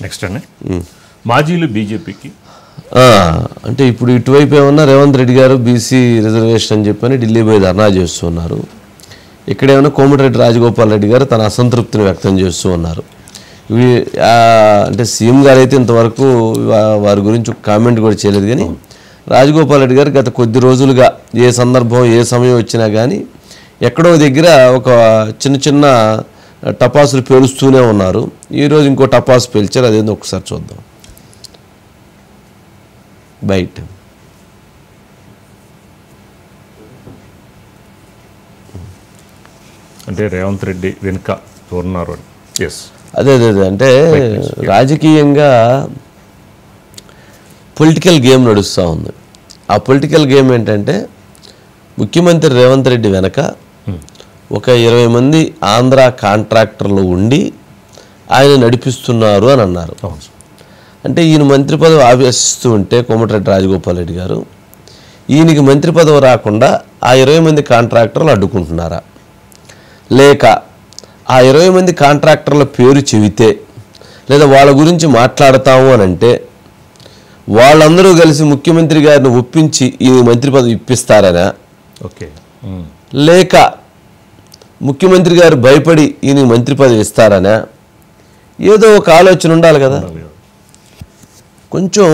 Next అండి మాజీలు బీజేపీకి అంటే ఇప్పుడు ఇటువైపు ఏమన్నా రేవంత్ రెడ్డి గారు బీసీ రిజర్వేషన్ అని చెప్పని ఢిల్లీ పోయి ధర్నా చేస్తున్నారు. ఇక్కడేమన్నా కోమటిరెడ్డి రాజగోపాల్ రెడ్డి గారు తన అసంతృప్తిని వ్యక్తం చేస్తూ ఉన్నారు. ఇవి అంటే సీఎం గారు అయితే ఇంతవరకు వారి గురించి ఒక కామెంట్ కూడా చేయలేదు. కానీ రాజగోపాల్ రెడ్డి గారు గత కొద్ది రోజులుగా ఏ సందర్భం ఏ సమయం వచ్చినా కానీ ఎక్కడో దగ్గర ఒక చిన్న చిన్న టపాసులు పేలుస్తూనే ఉన్నారు. ఈరోజు ఇంకో టపాసు పేల్చారు. అదేందో ఒకసారి చూద్దాం. బయట అంటే రేవంత్ రెడ్డి వెనుక ఉన్నారు. అదే అంటే రాజకీయంగా పొలిటికల్ గేమ్ నడుస్తూ ఉంది. ఆ పొలిటికల్ గేమ్ ఏంటంటే ముఖ్యమంత్రి రేవంత్ రెడ్డి వెనక ఒక 20 మంది ఆంధ్ర కాంట్రాక్టర్లు ఉండి ఆయన నడిపిస్తున్నారు అని అన్నారు. అంటే ఈయన మంత్రి పదవి ఆవేశిస్తూ ఉంటే కోమటిరెడ్డి రాజగోపాల్ రెడ్డి గారు ఈయనకి మంత్రి పదవి రాకుండా ఆ 20 మంది కాంట్రాక్టర్లు అడ్డుకుంటున్నారా, లేక ఆ 20 మంది కాంట్రాక్టర్ల పేరు చెబితే లేదా వాళ్ళ గురించి మాట్లాడతాము అని అంటే వాళ్ళందరూ కలిసి ముఖ్యమంత్రి గారిని ఒప్పించి ఈ మంత్రి పదవి ఇప్పిస్తారనా, లేక ముఖ్యమంత్రి గారు భయపడి ఈయన మంత్రి పదవి ఇస్తారనా, ఏదో ఒక ఆలోచన ఉండాలి కదా. కొంచెం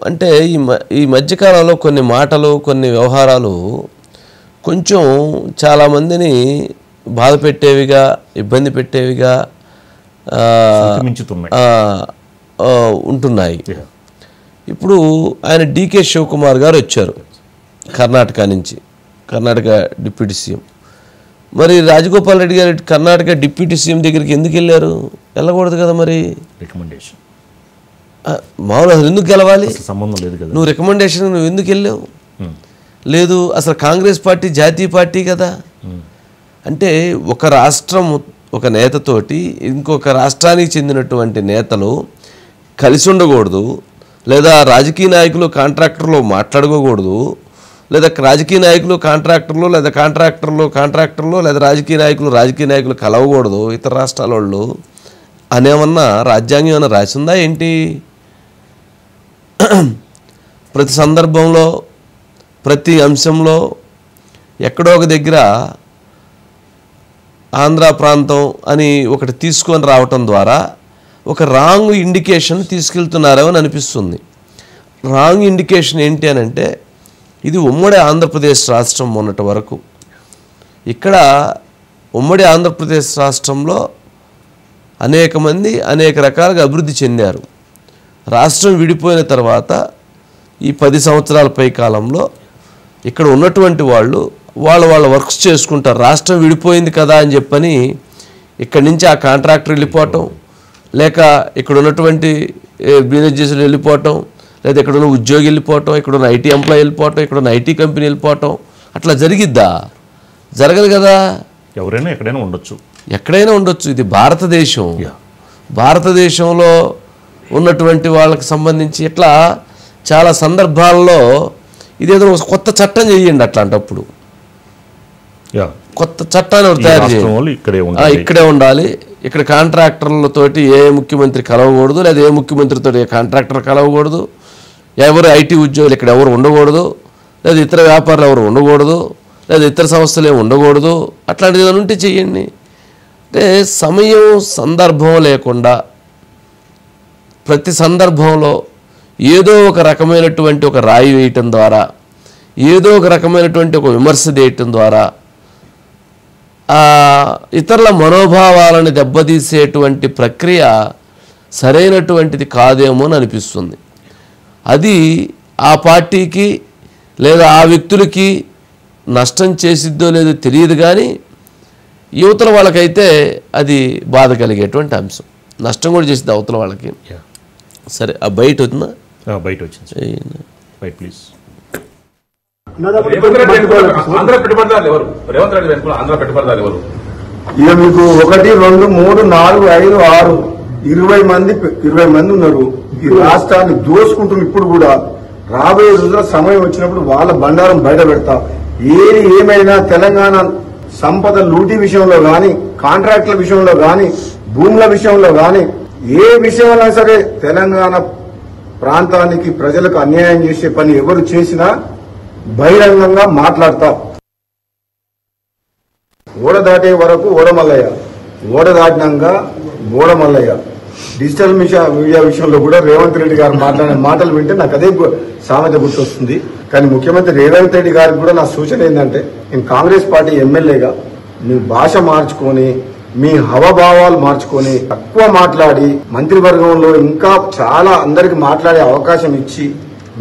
అంటే ఈ మధ్యకాలంలో కొన్ని మాటలు కొన్ని వ్యవహారాలు కొంచెం చాలామందిని బాధ పెట్టేవిగా ఇబ్బంది పెట్టేవిగా ఉంటున్నాయి. ఇప్పుడు ఆయన డీకే శివకుమార్ గారు వచ్చారు కర్ణాటక నుంచి, కర్ణాటక డిప్యూటీ సీఎం. మరి రాజగోపాల్ రెడ్డి గారు కర్ణాటక డిప్యూటీ సీఎం దగ్గరికి ఎందుకు వెళ్ళారు? వెళ్ళకూడదు కదా. మరి రికమెండేషన్ మామూలు అసలు ఎందుకు గెలవాలి? సంబంధం లేదు కదా. నువ్వు రికమెండేషన్ నువ్వు ఎందుకు వెళ్ళావు? లేదు, అసలు కాంగ్రెస్ పార్టీ జాతీయ పార్టీ కదా. అంటే ఒక రాష్ట్రం ఒక నేతతోటి ఇంకొక రాష్ట్రానికి చెందినటువంటి నేతలు కలిసి ఉండకూడదు, లేదా రాజకీయ నాయకులు కాంట్రాక్టర్లు మాట్లాడుకోకూడదు, లేదా రాజకీయ నాయకులు కాంట్రాక్టర్లు లేదా కాంట్రాక్టర్లు లేదా రాజకీయ నాయకులు కలవకూడదు ఇతర రాష్ట్రాల వాళ్ళు అనేమన్నా రాజ్యాంగం ఏమన్నా రాసిందా ఏంటి? ప్రతి సందర్భంలో ప్రతి అంశంలో ఎక్కడో ఒక దగ్గర ఆంధ్ర ప్రాంతం అని ఒకటి తీసుకొని రావటం ద్వారా ఒక రాంగ్ ఇండికేషన్ తీసుకెళ్తున్నారో అని అనిపిస్తుంది. రాంగ్ ఇండికేషన్ ఏంటి అని అంటే ఇది ఉమ్మడి ఆంధ్రప్రదేశ్ రాష్ట్రం మొన్నటి వరకు. ఇక్కడ ఉమ్మడి ఆంధ్రప్రదేశ్ రాష్ట్రంలో అనేక మంది అనేక రకాలుగా అభివృద్ధి చెందారు. రాష్ట్రం విడిపోయిన తర్వాత ఈ 10 సంవత్సరాల పై కాలంలో ఇక్కడ ఉన్నటువంటి వాళ్ళ వర్క్స్ చేసుకుంటారు. రాష్ట్రం విడిపోయింది కదా అని చెప్పని ఇక్కడి నుంచి ఆ కాంట్రాక్టర్ వెళ్ళిపోవటం, లేక ఇక్కడ ఉన్నటువంటి బిజినెస్ వెళ్ళిపోవటం, లేదా ఇక్కడ ఉన్న ఉద్యోగి వెళ్ళిపోవటం, ఇక్కడ ఉన్న ఐటీ ఎంప్లాయీ వెళ్ళిపోవటం, ఇక్కడ ఉన్న ఐటీ కంపెనీ వెళ్ళిపోవటం, అట్లా జరిగిద్దా? జరగదు కదా. ఎవరైనా ఎక్కడైనా ఉండొచ్చు. ఇది భారతదేశం. భారతదేశంలో ఉన్నటువంటి వాళ్ళకి సంబంధించి ఇట్లా చాలా సందర్భాల్లో ఇదేదో కొత్త చట్టం చేయండి. అట్లాంటప్పుడు కొత్త చట్టాన్ని తయారు చేయాలి. ఇక్కడే ఉండాలి. ఇక్కడ కాంట్రాక్టర్లతోటి ఏ ముఖ్యమంత్రి కలవకూడదు, లేదా ఏ ముఖ్యమంత్రితో ఏ కాంట్రాక్టర్ కలవకూడదు, ఎవరు ఐటీ ఉద్యోగులు ఇక్కడ ఎవరు ఉండకూడదు, లేదా ఇతర వ్యాపారులు ఎవరు ఉండకూడదు, లేదా ఇతర సంస్థలు ఏమి ఉండకూడదు. అట్లాంటిది ఏదైనా ఉంటే చెయ్యండి. అంటే సమయం సందర్భం లేకుండా ప్రతి సందర్భంలో ఏదో ఒక రకమైనటువంటి ఒక రాయి వేయటం ద్వారా, ఏదో ఒక రకమైనటువంటి ఒక విమర్శ చేయటం ద్వారా ఇతరుల మనోభావాలను దెబ్బతీసేటువంటి ప్రక్రియ సరైనటువంటిది కాదేమో అని అనిపిస్తుంది. అది ఆ పార్టీకి లేదా ఆ వ్యక్తులకి నష్టం చేసిద్దో లేదో తెలియదు, కానీ యువతల వాళ్ళకైతే అది బాధ కలిగేటువంటి అంశం. నష్టం కూడా చేసింది అవతల వాళ్ళకి. సరే, ఆ బయట వచ్చిందా? బయట వచ్చింది. బయట ప్లీజ్. ఇక మీకు 1, 2, 3, 4, 5, 6, 20 మంది ఉన్నారు. ఈ రాష్ట్రాన్ని దోసుకుంటున్నారు. ఇప్పుడు కూడా రాబోయే రోజుల్లో సమయం వచ్చినప్పుడు వాళ్ళ బండారం బయట పెడతా. ఏది ఏమైనా తెలంగాణ సంపద లూటీ విషయంలో గాని, కాంట్రాక్టుల విషయంలో గాని, భూముల విషయంలో గాని ఏ విషయమైనా సరే తెలంగాణ ప్రాంతానికి ప్రజలకు అన్యాయం చేసే పని ఎవరు చేసినా బహిరంగంగా మాట్లాడతా. ఓడ దాటే వరకు ఓడమల్లయ్య, ఓడ దాటినాక ఓడమల్లయ్య. డిజిటల్ మీడియా విషయంలో కూడా రేవంత్ రెడ్డి గారు మాట్లాడిన మాటలు వింటే నాకు అదే సామెత గుర్తొస్తుంది. కానీ ముఖ్యమంత్రి రేవంత్ రెడ్డి గారికి కూడా నా సూచన ఏంటంటే, నేను కాంగ్రెస్ పార్టీ ఎమ్మెల్యేగా మీ భాష మార్చుకొని, మీ హవభావాలు మార్చుకొని, తక్కువ మాట్లాడి మంత్రివర్గంలో ఇంకా చాలా అందరికి మాట్లాడే అవకాశం ఇచ్చి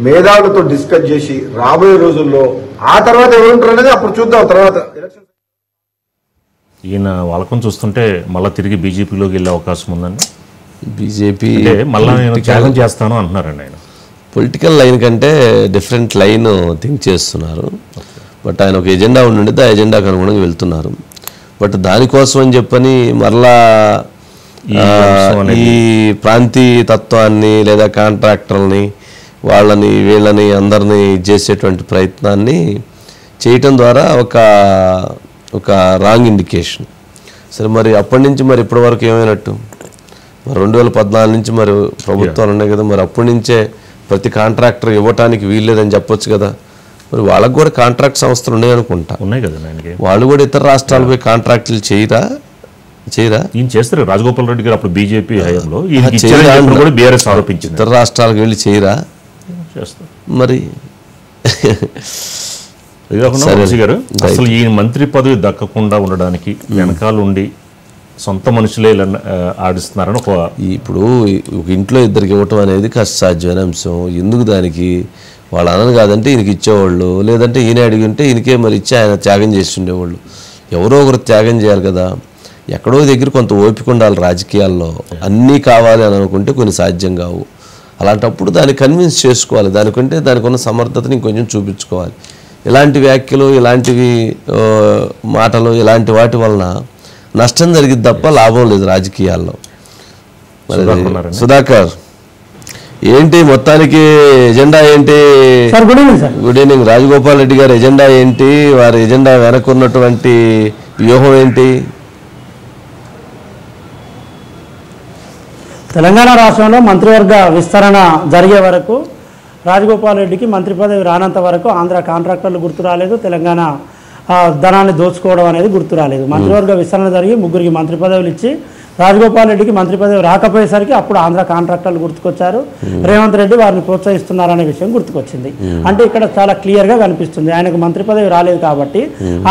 మేధావులతో డిస్కస్ చేసి రాబోయే రోజుల్లో ఆ తర్వాత ఎవరుంటారు అనేది అప్పుడు చూద్దాం. తర్వాత ఎలక్షన్ ఈయన వాళ్ళకం చూస్తుంటే మళ్ళీ తిరిగి బీజేపీలోకి వెళ్ళే అవకాశం ఉందండి. బీజేపీ మళ్ళీ నేను త్యాగం చేస్తాను అంటున్నారండి ఆయన. పొలిటికల్ లైన్ కంటే డిఫరెంట్ లైన్ థింక్ చేస్తున్నారు. బట్ ఆయన ఒక ఎజెండా ఉండింది, ఆ ఎజెండాకు అనుగుణంగా వెళ్తున్నారు. బట్ దానికోసం అని చెప్పని మరలా ఈ ప్రాంతీయ తత్వాన్ని లేదా కాంట్రాక్టర్ని వాళ్ళని వీళ్ళని అందరినీ చేసేటువంటి ప్రయత్నాన్ని చేయటం ద్వారా ఒక రాంగ్ ఇండికేషన్. సరే, మరి అప్పటి నుంచి మరి ఇప్పటి వరకు ఏమైనట్టు? మరి 2014 నుంచి మరి ప్రభుత్వాలు ఉన్నాయి కదా, మరి అప్పటి నుంచే ప్రతి కాంట్రాక్టర్ ఇవ్వటానికి వీల్లేదని చెప్పొచ్చు కదా. మరి వాళ్ళకు కూడా కాంట్రాక్ట్ సంస్థలు ఉన్నాయనుకుంటా. ఉన్నాయి కదా, వాళ్ళు కూడా ఇతర రాష్ట్రాలు పోయి కాంట్రాక్టులు చేయరా? ఈయన చేస్తారు. రాజగోపాల్ రెడ్డి గారు అప్పుడు బీజేపీ హయాంలో బీఆర్ఎస్ ఆరోపించింది. ఇతర రాష్ట్రాలకు వెళ్ళి చేయరా? మరి గారు అసలు ఈ మంత్రి పదవి దక్కకుండా ఉండడానికి వెనకాల ఉండి సొంత మనుషులే ఆడిస్తున్నారని ఇప్పుడు ఒక ఇంట్లో ఇద్దరికి ఇవ్వటం అనేది కష్టసాధ్యమైన అంశం. ఎందుకు దానికి వాళ్ళు అనను కాదంటే ఈయనకి ఇచ్చేవాళ్ళు, లేదంటే ఈయన అడిగి ఉంటే ఈయనకే మరి ఇచ్చి ఆయన త్యాగం చేసి ఉండేవాళ్ళు. ఎవరో ఒకరు త్యాగం చేయాలి కదా. ఎక్కడో దగ్గర కొంత ఓపిక ఉండాలి రాజకీయాల్లో. అన్నీ కావాలి అని అనుకుంటే కొన్ని సాధ్యం కావు. అలాంటప్పుడు దాన్ని కన్విన్స్ చేసుకోవాలి. దానికంటే దానికి ఉన్న సమర్థతని ఇంకొంచెం చూపించుకోవాలి. ఇలాంటి వ్యాఖ్యలు, ఇలాంటివి మాటలు, ఇలాంటి వాటి వలన నష్టం జరిగింది తప్ప లాభం లేదు రాజకీయాల్లో. సుధాకర్, ఏంటి మొత్తానికి ఎజెండా ఏంటి? Good evening. రాజగోపాల్ రెడ్డి గారి ఎజెండా ఏంటి? వారి ఎజెండా వెనక్కున్నటువంటి వ్యూహం ఏంటి? తెలంగాణ రాష్ట్రంలో మంత్రివర్గ విస్తరణ జరిగే వరకు రాజగోపాల్ రెడ్డికి మంత్రి పదవి రానంత వరకు ఆంధ్ర కాంట్రాక్టర్లు గుర్తు రాలేదు, తెలంగాణ ధనాన్ని దోచుకోవడం అనేది గుర్తు రాలేదు. మంత్రివర్గ విస్తరణ జరిగి ముగ్గురికి మంత్రి పదవులు ఇచ్చి రాజగోపాల్ రెడ్డికి మంత్రి పదవి రాకపోయేసరికి అప్పుడు ఆంధ్ర కాంట్రాక్టర్లు గుర్తుకొచ్చారు. రేవంత్ రెడ్డి వారిని ప్రోత్సహిస్తున్నారనే విషయం గుర్తుకొచ్చింది. అంటే ఇక్కడ చాలా క్లియర్గా కనిపిస్తుంది, ఆయనకు మంత్రి పదవి రాలేదు కాబట్టి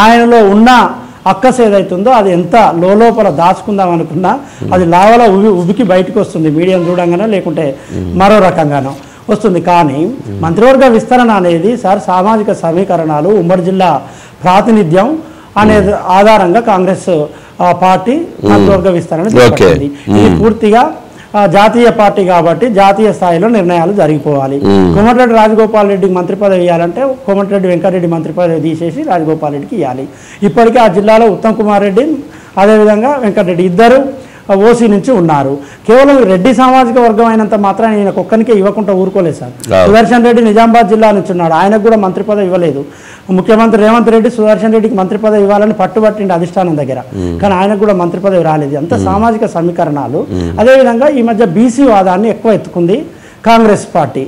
ఆయనలో ఉన్న అక్కస్ ఏదైతుందో అది ఎంత లోపల దాచుకుందాం అనుకున్నా అది లావల ఉబికి బయటకు వస్తుంది. మీడియం చూడంగానో లేకుంటే మరో రకంగానో వస్తుంది. కానీ మంత్రివర్గ విస్తరణ అనేది సార్ సామాజిక సమీకరణాలు, ఉమ్మడి జిల్లా ప్రాతినిధ్యం అనే ఆధారంగా కాంగ్రెస్ పార్టీ మంత్రివర్గ విస్తరణ చేపట్టింది. ఇది పూర్తిగా జాతీయ పార్టీ కాబట్టి జాతీయ స్థాయిలో నిర్ణయాలు జరిగిపోవాలి. కోమటిరెడ్డి రాజగోపాల్ రెడ్డికి మంత్రి పదవి ఇవ్వాలంటే కోమటిరెడ్డి వెంకటరెడ్డి మంత్రి పదవి తీసేసి రాజగోపాల్ రెడ్డికి ఇవ్వాలి. ఇప్పటికే ఆ జిల్లాలో ఉత్తమ్ కుమార్ రెడ్డి అదేవిధంగా వెంకటరెడ్డి ఇద్దరు ఓసీ నుంచి ఉన్నారు. కేవలం రెడ్డి సామాజిక వర్గం అయినంత మాత్రం ఈయన ఒక్కరికే ఇవ్వకుండా ఊరుకోలేదు సార్. సుదర్శన్ రెడ్డి నిజామాబాద్ జిల్లా నుంచి ఉన్నాడు, ఆయనకు కూడా మంత్రి పదవి ఇవ్వలేదు. ముఖ్యమంత్రి రేవంత్ రెడ్డి సుదర్శన్ రెడ్డికి మంత్రి పదవి ఇవ్వాలని పట్టుబట్టిండి అధిష్టానం దగ్గర, కానీ ఆయనకు కూడా మంత్రి పదవి రాలేదు. అంత సామాజిక సమీకరణాలు. అదేవిధంగా ఈ మధ్య బీసీ వాదాన్ని ఎక్కువ ఎత్తుకుంది కాంగ్రెస్ పార్టీ.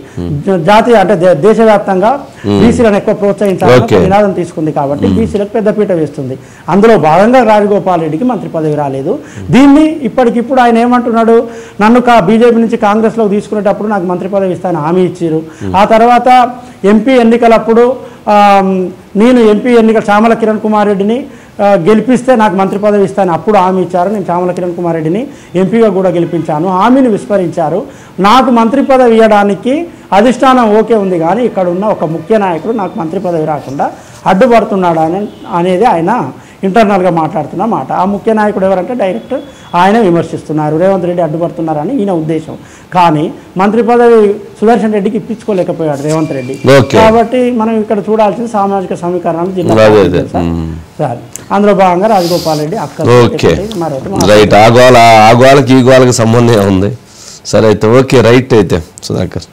జాతీయ అంటే దేశవ్యాప్తంగా బీసీలను ఎక్కువ ప్రోత్సహించాలని నినాదం తీసుకుంది కాబట్టి బీసీలకు పెద్దపీట వేస్తుంది. అందులో భాగంగా రాజగోపాల్ రెడ్డికి మంత్రి పదవి రాలేదు. దీన్ని ఇప్పటికిప్పుడు ఆయన ఏమంటున్నాడు, నన్ను బీజేపీ నుంచి కాంగ్రెస్లోకి తీసుకునేటప్పుడు నాకు మంత్రి పదవి ఇస్తానని హామీ ఇచ్చారు. ఆ తర్వాత ఎంపీ ఎన్నికలప్పుడు నేను ఎంపీ ఎన్నికల చామల కిరణ్ కుమార్ రెడ్డిని గెలిపిస్తే నాకు మంత్రి పదవి ఇస్తాను అప్పుడు హామీ ఇచ్చారు. నేను చామల కిరణ్ కుమార్ రెడ్డిని ఎంపీగా కూడా గెలిపించాను, హామీని విస్మరించారు. నాకు మంత్రి పదవి ఇవ్వడానికి అధిష్టానం ఓకే ఉంది, కానీ ఇక్కడ ఉన్న ఒక ముఖ్య నాయకుడు నాకు మంత్రి పదవి రాకుండా అడ్డుపడుతున్నాడు అనేది ఆయన ఇంటర్నల్గా మాట్లాడుతున్న మాట. ఆ ముఖ్య నాయకుడు ఎవరంటే డైరెక్ట్ ఆయన విమర్శిస్తున్నారు, రేవంత్ రెడ్డి అడ్డుపడుతున్నారని ఈయన ఉద్దేశం. కానీ మంత్రి పదవి సుదర్శన్ రెడ్డికి ఇప్పించుకోలేకపోయాడు రేవంత్ రెడ్డి. కాబట్టి మనం ఇక్కడ చూడాల్సింది సామాజిక సమీకరణాలు జిల్లా సార్. అందులో భాగంగా రాజగోపాల్ రెడ్డి రైట్. ఆ గోళకి ఈ గోళకి సంబంధం ఉంది. సరే అయితే ఓకే, రైట్ అయితే సుధాకర్.